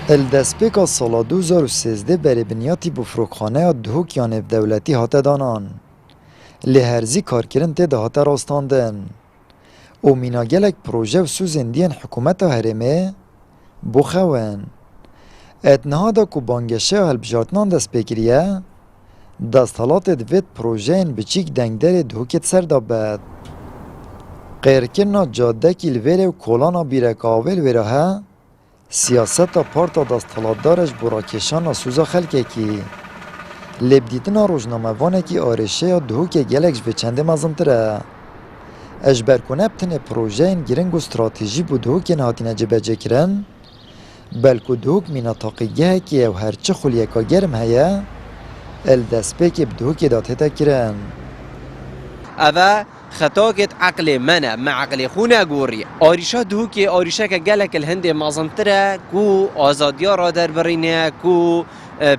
الدسپیکا سالا 2013 بری بنیاتی بفروخانه دهوک یا نف دولتی هاته دانان. لهرزی کارکرن ته هاته راستاندن. او میناگلک پروژه و سوزندین حکومت هرمه بخوان. اتنها دا کو بانگشه و هلبجارتنان دست بگیریه دستالات دوید پروژه این بچیک دنگدر دهوکت سر دابد. غیرکرنا جاده کی الویره و کولانا بیرکاول ویره سیاست پارتا دستالات دارش براکشان سوزا خلکه کی لبدیتنا روزنامه وانه کی آرشه یا دهوک گلکش به چنده مزمتره. اجبر کنه بتنه پروژه این گرنگ و استراتیجی بو دهوک نهاتینه جبه جکرن بلکو دهوک مینا تاقیگه که او هرچه خولیکا گرم هیا الدسپیک بدهوک داته تکرن. اوه خطاکت عقل منه مع عقل خونه گوری آریشا دهوکی آریشا که گلک الهند مازنتره کو آزادیا را در برینه کو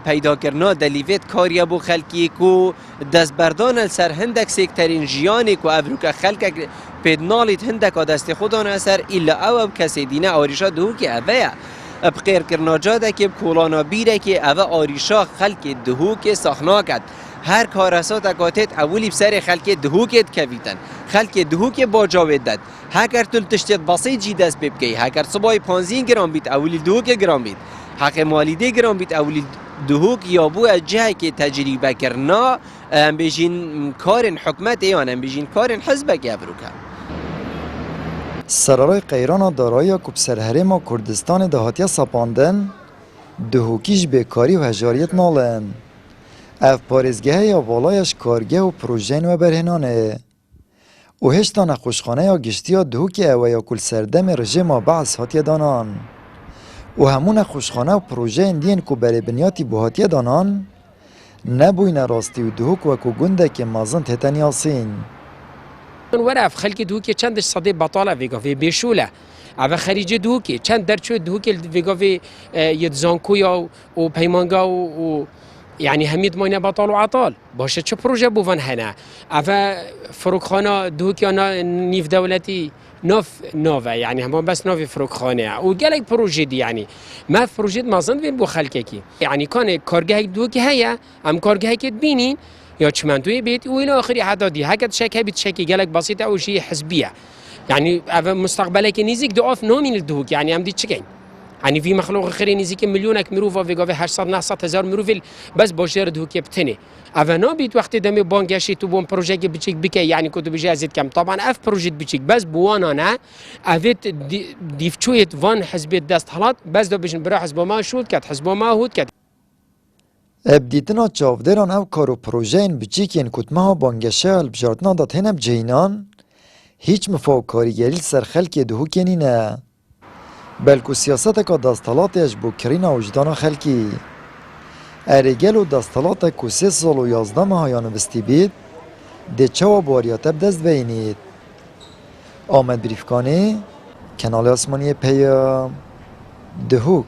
پیدا کرنا دلیویت کاریا بو خلکی کو دستبردان سر هندک سکترین جیانی کو افروکا خلک پیدنالیت هندک دست خودان اثر ایلا او کسی دینه آریشا دهوکی اوه بغیر کرنا جاده که کولانا بیره که اوه آریشا خلک دهوکی ساخنا کد هر کارسات اکاتت اولی بسر خلک دهوکت کویتن خلک دهوک با جاوید داد هکر تل تشتت بسیط جی دست ببکی هکر صبای 15 گرام بیت اولی دهوک گرام بیت حق مالیده گرام بیت اولی دهوک یا بو جایی که تجربه کرنا هم بیجین کارن حکمت ایان هم بیجین کارن حزب که افروکه سرارای قیران دارایی کب سرهرما کردستان دهاتی سپاندن دهوکیش بیکاری و هجاریت نالن اف پارزگاه یا والایش کارگه و پروژین و برهنانه و هشتا نخوشخانه یا گشتی یا دهوک او یا کل سردم رژیم بعض هاتی دانان و همون خوشخانه و پروژه دین کو بری بنیاتی بو هاتی دانان نبوین راستی و دهوک و کو گنده که مازن تتنی آسین ورف خلق دهوکی چندش صدی بطاله ویگا وی بیشوله او خریج دهوکی چند درچو دهوکی ویگا وی یدزانکویا و پیمانگا و يعني هميت ماينه بطال وعطال باشه چه پروژه بوون هنه اوه فروخانه دهوکیانا نیف دولتی نوفه يعني هم بس نوفي فروخانه و گلک پروژه دی يعني ما پروژه مازن وين بو خلکه کی يعني كان کارگاه دهوکی هيا هم کارگاه که بینین یا چمنتوی بیت و الى آخری حتی دی هکت شک هبیت شکی گلک بسيطه او شيء حزبيه يعني اوه مستقبله که نزيك دعاف نومين الدهوك يعني هم دي چكين يعني في مخلوق خير نزيك مليونك مروفا في قافي 800 900 هزار مروفيل بس باشر دهوكي بتني افنا بيت وقت دمي بانگشي تو بون بروجي بيچيك بكي يعني كنت بيجي زيد كم طبعا اف بروجي بيچيك بس بوانا نه افيت ديفچويت وان حزب دست حالات بس دو بيجن برا حزب ما شود كات حزب ما هود كات ابدیتنا چاودران او کارو پروژین بچیکین کتمها بانگشه البجارتنا داد هنب جینان هیچ مفاوکاریگری سر خلک دهوکنی نه بلکو سیاست که دستالاتش بو کرینا وجدان خلکی ارگل و دستالات که 3 سال و 11 ماهیان بستی بید ده چوا باریاتب دست بینید آمد بریفکانی کنال آسمانی پیام دهوک